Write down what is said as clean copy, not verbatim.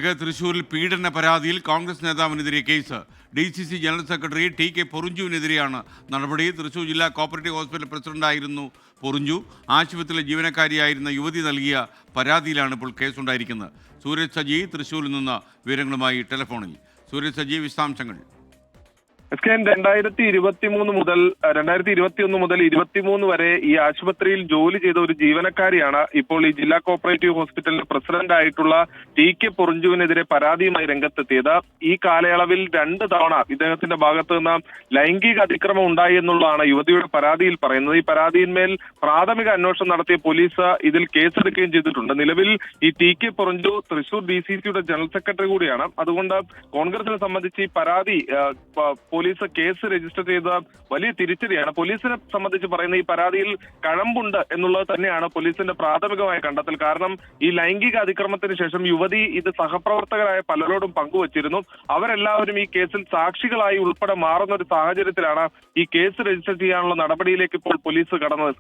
വാർത്തകളിലേക്ക്. തൃശൂരിൽ പീഡന പരാതിയിൽ കോൺഗ്രസ് നേതാവിനെതിരെ കേസ്. DCC ജനറൽ സെക്രട്ടറി TK പൊറിഞ്ചുവിനെതിരെയാണ് നടപടി. തൃശൂർ ജില്ലാ കോപ്പറേറ്റീവ് ഹോസ്പിറ്റൽ പ്രസിഡന്റായിരുന്നു പൊറിഞ്ചു. ആശുപത്രിയിലെ ജീവനക്കാരിയായിരുന്ന യുവതി നൽകിയ പരാതിയിലാണ് ഇപ്പോൾ കേസുണ്ടായിരിക്കുന്നത്. സൂരജ് സജി തൃശൂരിൽ നിന്ന് വിവരങ്ങളുമായി ടെലിഫോണിൽ. സൂരജ് സജി, വിശദാംശങ്ങൾ. 2021 മുതൽ 2023 വരെ ഈ ആശുപത്രിയിൽ ജോലി ചെയ്ത ഒരു ജീവനക്കാരിയാണ് ഇപ്പോൾ ഈ ജില്ലാ കോപ്പറേറ്റീവ് ഹോസ്പിറ്റലിന്റെ പ്രസിഡന്റ് ആയിട്ടുള്ള TK പൊറിഞ്ചുവിനെതിരെ പരാതിയുമായി രംഗത്തെത്തിയത്. ഈ കാലയളവിൽ 2 തവണ ഇദ്ദേഹത്തിന്റെ ഭാഗത്ത് നിന്ന് ലൈംഗിക അതിക്രമം ഉണ്ടായി എന്നുള്ളതാണ് യുവതിയുടെ പരാതിയിൽ പറയുന്നത്. ഈ പരാതിയിന്മേൽ പ്രാഥമിക അന്വേഷണം നടത്തിയ പോലീസ് ഇതിൽ കേസെടുക്കുകയും ചെയ്തിട്ടുണ്ട്. നിലവിൽ ഈ TK പൊറിഞ്ചു തൃശൂർ DCCയുടെ ജനറൽ സെക്രട്ടറി കൂടിയാണ്. അതുകൊണ്ട് കോൺഗ്രസിനെ സംബന്ധിച്ച് ഈ പരാതി പോലീസ് കേസ് രജിസ്റ്റർ ചെയ്ത വലിയ തിരിച്ചടിയാണ്. പോലീസിനെ സംബന്ധിച്ച് പറയുന്ന ഈ പരാതിയിൽ കഴമ്പുണ്ട് എന്നുള്ളത് തന്നെയാണ് പോലീസിന്റെ പ്രാഥമികമായ കണ്ടെത്തൽ. കാരണം ഈ ലൈംഗിക അതിക്രമത്തിന് ശേഷം യുവതി ഇത് സഹപ്രവർത്തകരായ പലരോടും പങ്കുവച്ചിരുന്നു. അവരെല്ലാവരും ഈ കേസിൽ സാക്ഷികളായി ഉൾപ്പെടെ മാറുന്ന ഒരു സാഹചര്യത്തിലാണ് ഈ കേസ് രജിസ്റ്റർ ചെയ്യാനുള്ള നടപടിയിലേക്ക് ഇപ്പോൾ പോലീസ് കടന്നത്.